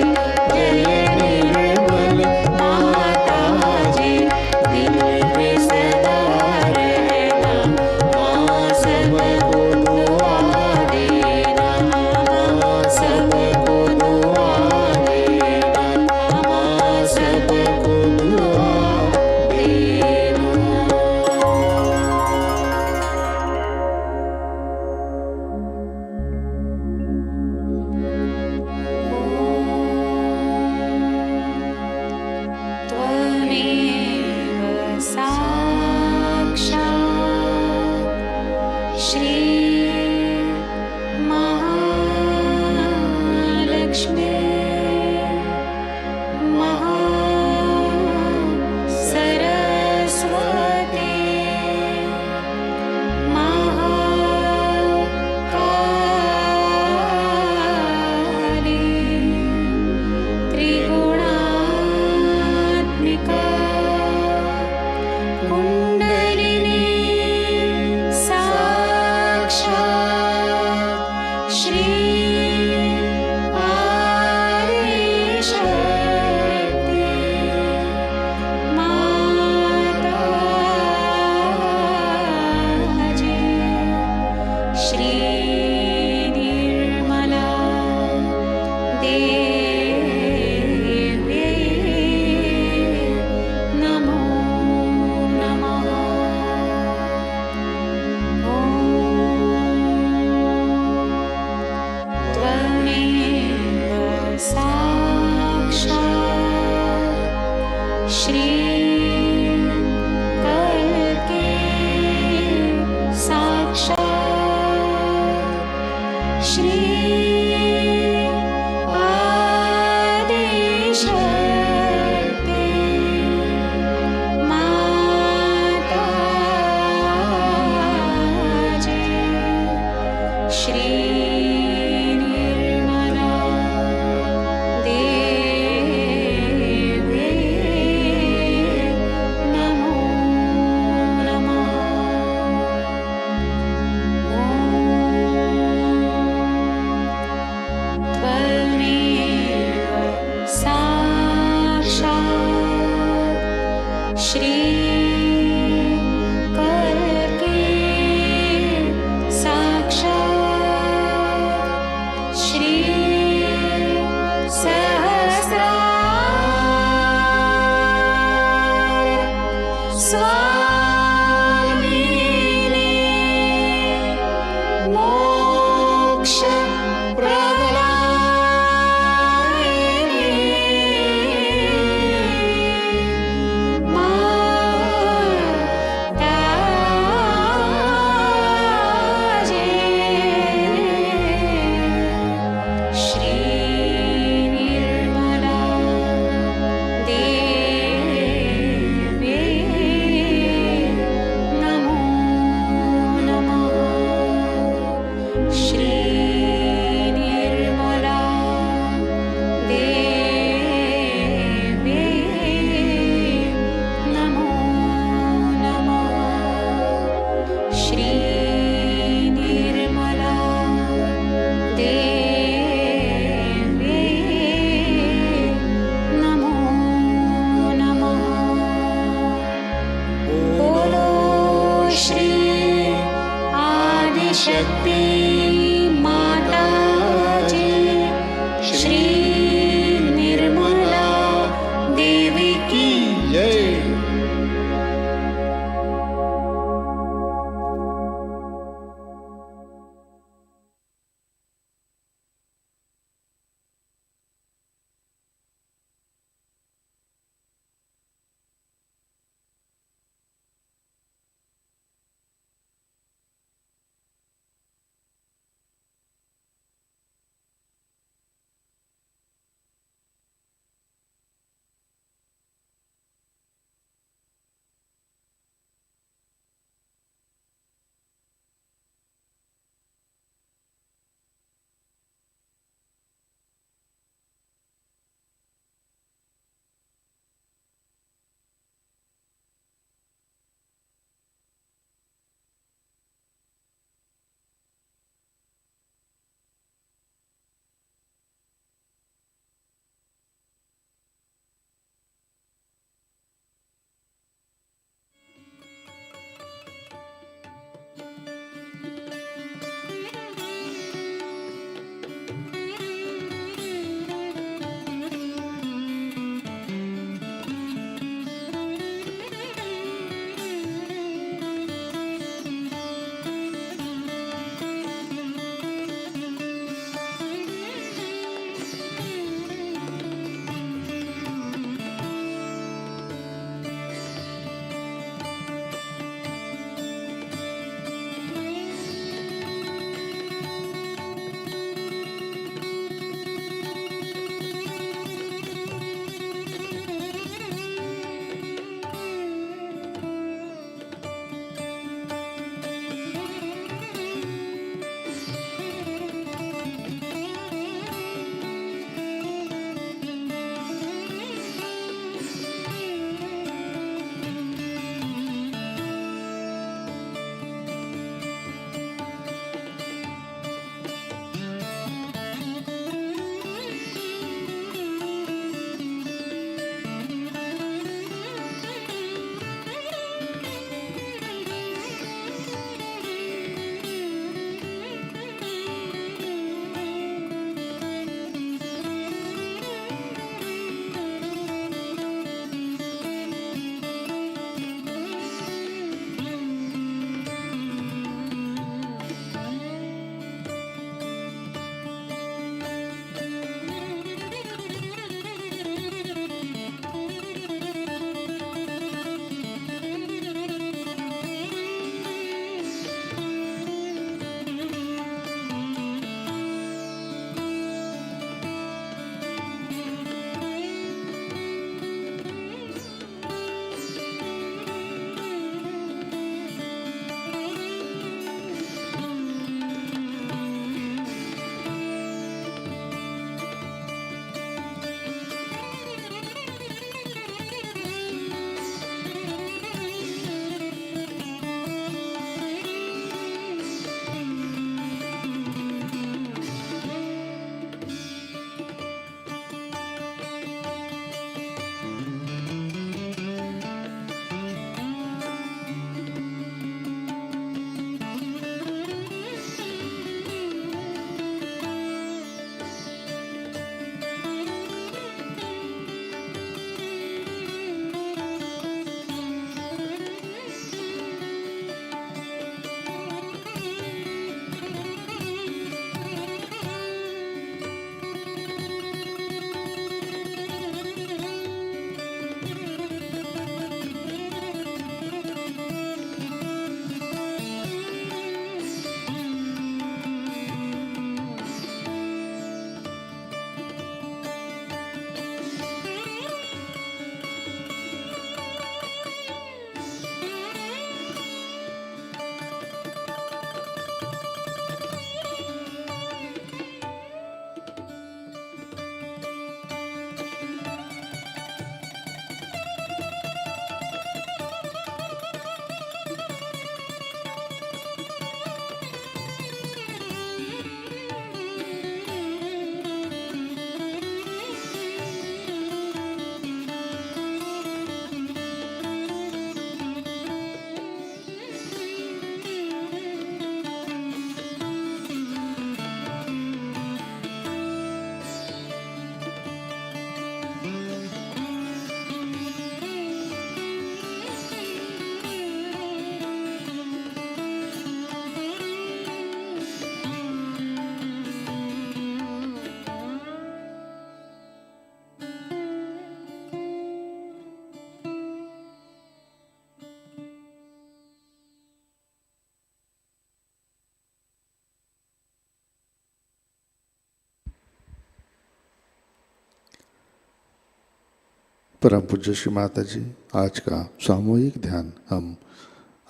परम पूज्य श्री माता जी, आज का सामूहिक ध्यान हम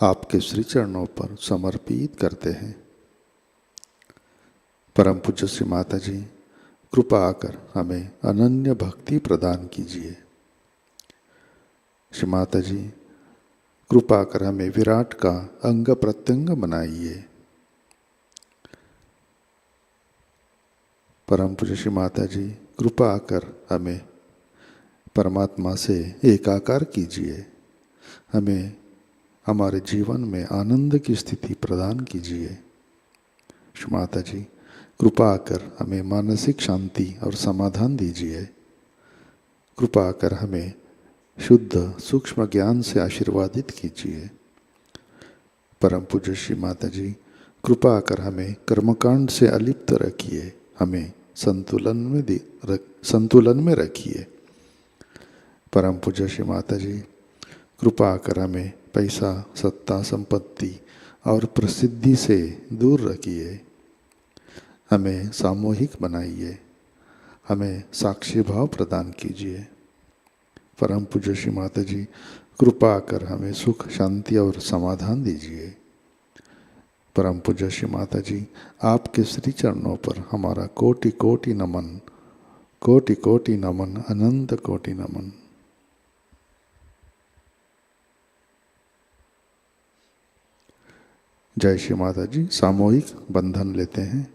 आपके श्री चरणों पर समर्पित करते हैं। परम पूज्य श्री माता जी, कृपा आकर हमें अनन्य भक्ति प्रदान कीजिए। श्री माता जी, कृपा कर हमें विराट का अंग प्रत्यंग बनाइए। परम पूज्य श्री माता जी, कृपा कर हमें परमात्मा से एकाकार कीजिए। हमें हमारे जीवन में आनंद की स्थिति प्रदान कीजिए। श्री माता जी, कृपा कर हमें मानसिक शांति और समाधान दीजिए। कृपा कर हमें शुद्ध सूक्ष्म ज्ञान से आशीर्वादित कीजिए। परम पूज्य श्री माता जी, कृपा कर हमें कर्मकांड से अलिप्त रखिए। हमें संतुलन में रखिए। परम पूज्य श्री माता जी, कृपा कर हमें पैसा, सत्ता, संपत्ति और प्रसिद्धि से दूर रखिए। हमें सामूहिक बनाइए। हमें साक्षी भाव प्रदान कीजिए। परम पूज्य श्री माता जी, कृपा कर हमें सुख, शांति और समाधान दीजिए। परम पूज्य श्री माता जी, आपके श्री चरणों पर हमारा कोटि कोटि नमन, कोटि कोटि नमन, अनंत कोटि नमन। जय श्री माता जी। सामूहिक बंधन लेते हैं।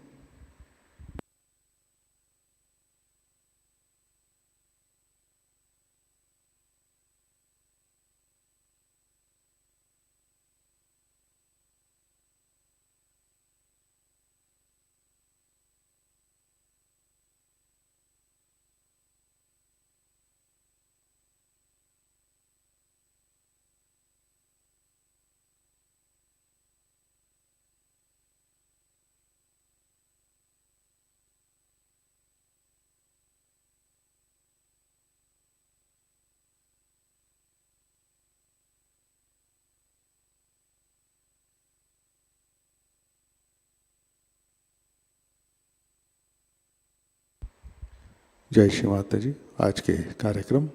जय श्री माता जी। आज के कार्यक्रम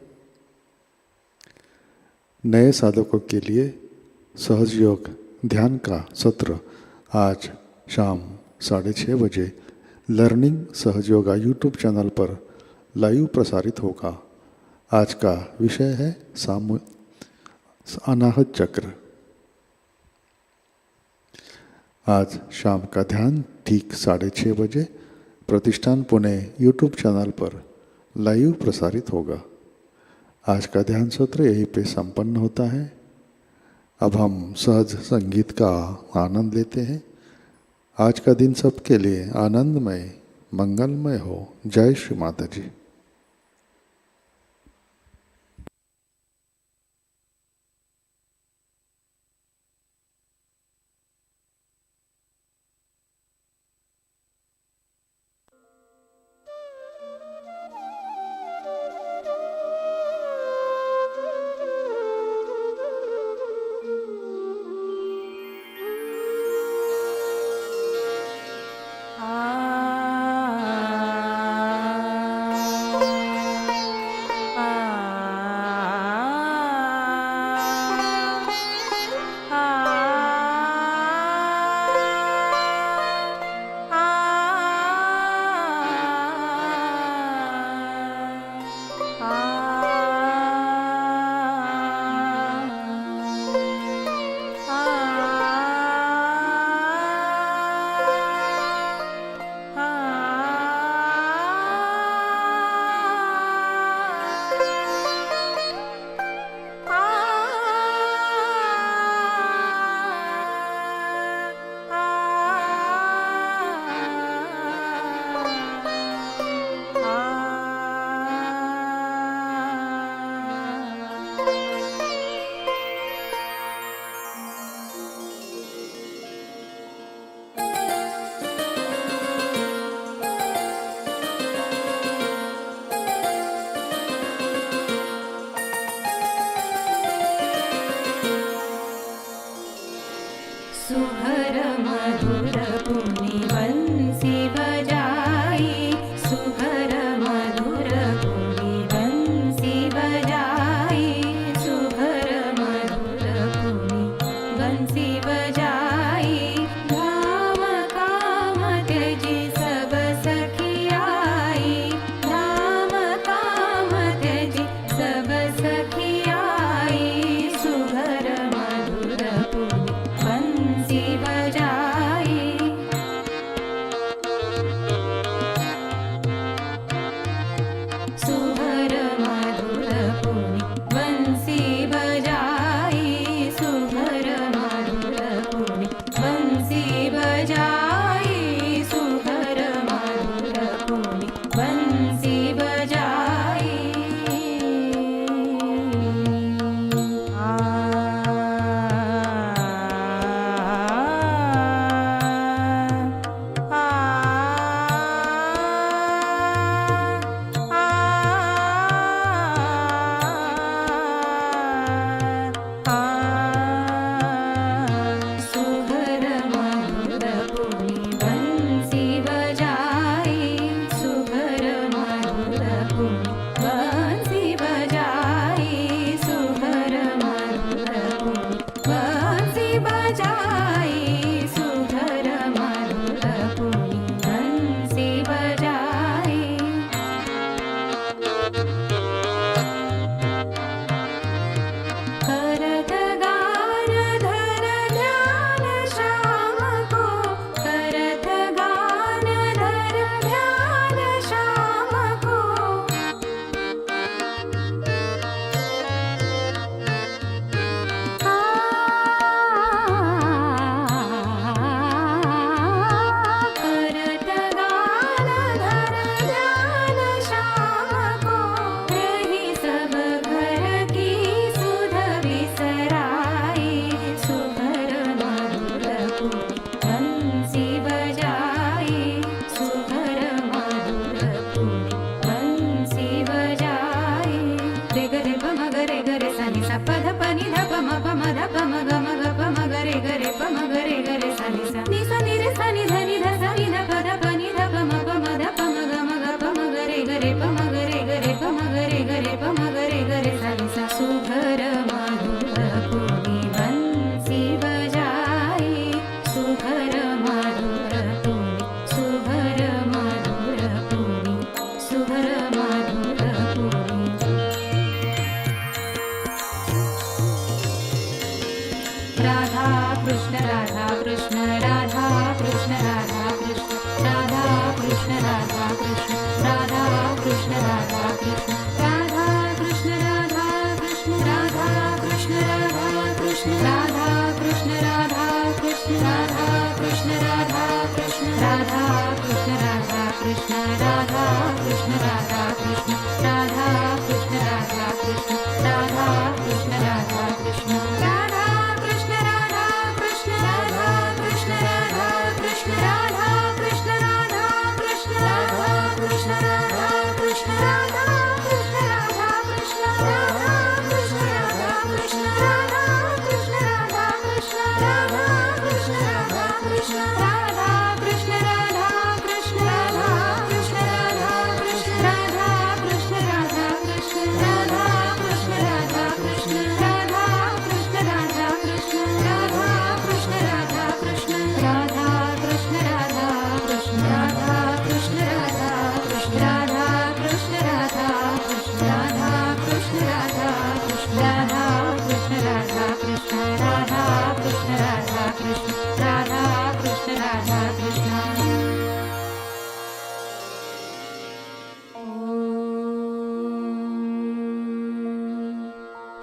नए साधकों के लिए सहजयोग ध्यान का सत्र आज शाम 6:30 बजे लर्निंग सहजयोगा यूट्यूब चैनल पर लाइव प्रसारित होगा। आज का विषय है अनाहत चक्र। आज शाम का ध्यान ठीक 6:30 बजे प्रतिष्ठान पुणे यूट्यूब चैनल पर लाइव प्रसारित होगा। आज का ध्यान सत्र यहीं पे संपन्न होता है। अब हम सहज संगीत का आनंद लेते हैं। आज का दिन सबके लिए आनंदमय, मंगलमय हो। जय श्री माता जी। आ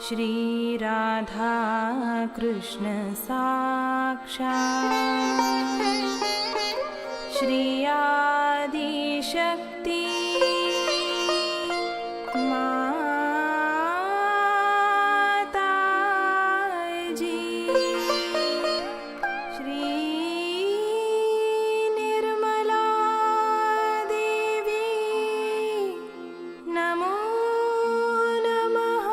श्री राधा कृष्ण साक्षात् श्री आदि शक्ति माताजी श्री निर्मला देवी नमो नमः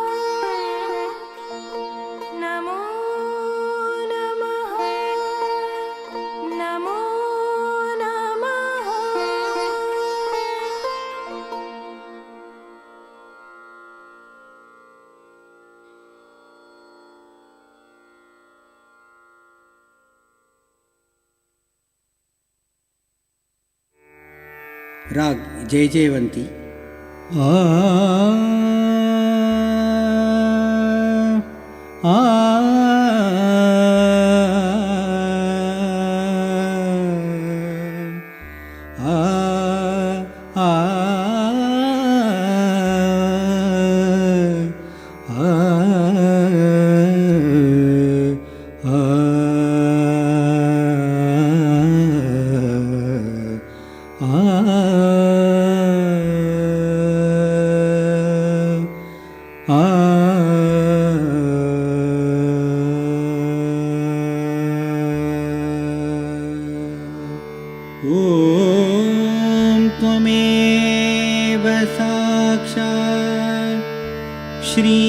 नमो नमः नमो नमः। राग जय जयवंती। आ आ आ ॐ त्वमेव साक्षात् श्री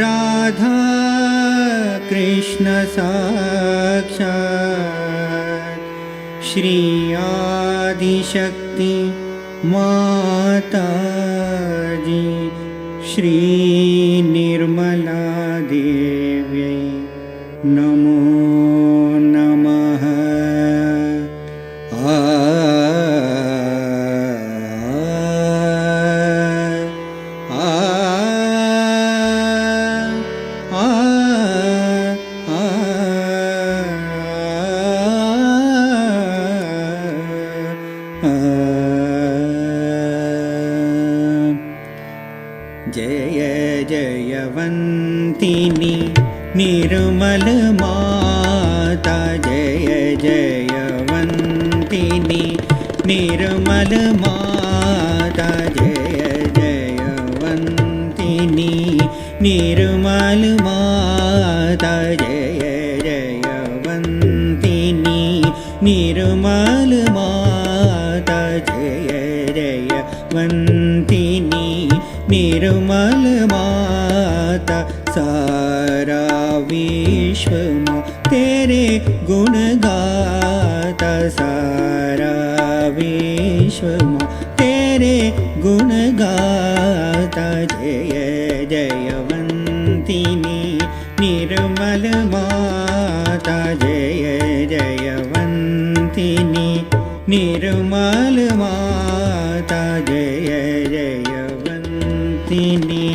राधा कृष्ण साक्षात् श्री आदिशक्ति माताजी श्री निर्मला देव्यै नमो नमः। जय जयवन्तिनी निर्मल माता जय जयवन्तिनी निर्मल माता जय जयवन्तिनी निर्मल माता जय जयवन्तिनी निर्मल माता जय जयवन्तिनी निर्मल माता। सारा विश्व में तेरे गुण गाता, सारा विश्व में तेरे गुण गाता। जय जयवन्तिनी निर्मल माता जय जयवन्तिनी निर्मल माता जय जयवन्तिनी।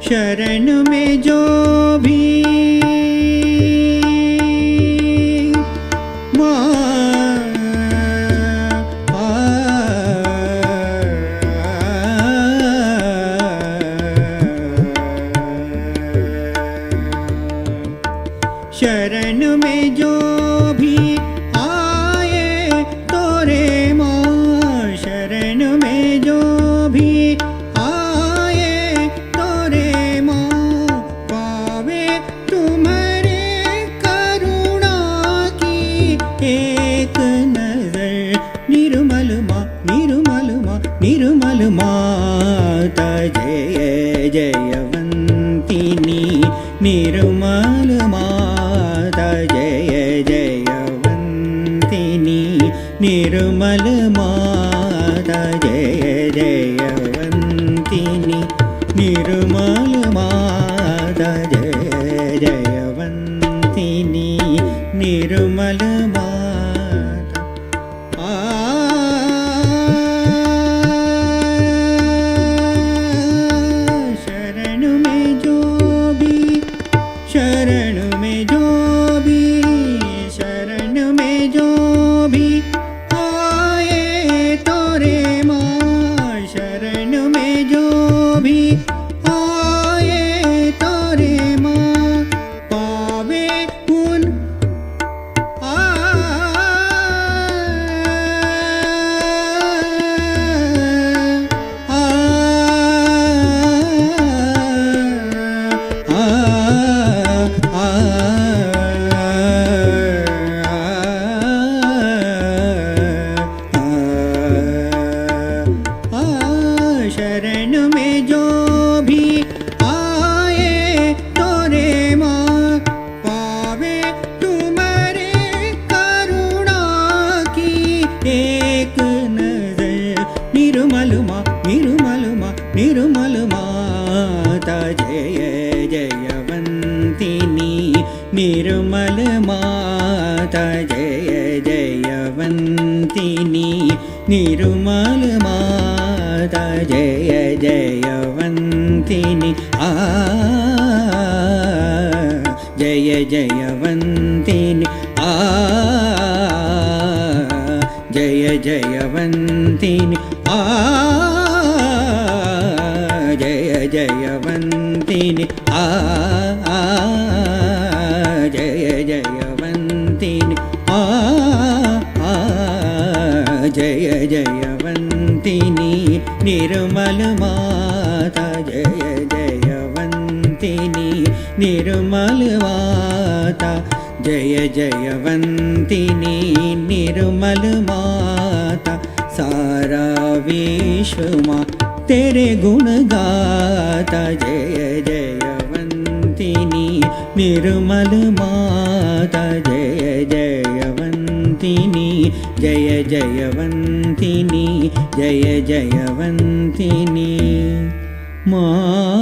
शरण में जो भी शरण में जो भी आए तोरे माँ, शरण में जो भी आए तोरे माँ, पावे तुम्हारे करुणा की एक नजर। निर्मल माँ, निर्मल माँ, निर्मल माता जय जयवंतिनी, निर्मल माता जय जयवंतिनी, निर्मल माता जय जयवंतिनी, निर्मल माता जय जयवंतिनी, निर्मल माता। शरण में जो भी, शरण में जो भी, शरण में जो भी आए तोरे माँ, शरण में जो भी आए तोरे माँ, पावे उन शरण में जो भी आए तोरे माँ, पावे तुम्हारे करुणा की एक नजर। निर्मल माँ, निर्मल माँ, निर्मल माता जय जयवंतिनी, निर्मल माता जय जयवंतिनी, निर्मल माता जय जयवंतिनी। जय जयवंतिनी, जय जयवंतिनी, जय जयवंतिनी, जय जयवंतिनी, जय जयवंतिनी, निर्मल माता जय जयवंतिनी, निर्मल माता जय जयवंतिनी, निर्मल माता। सारा विश्व माँ तेरे गुण गाता, जय जयवंतिनी, निर्मल माता जय जयवंतिनी, जय जयवंतिनी, जय जयवंतिनी माँ।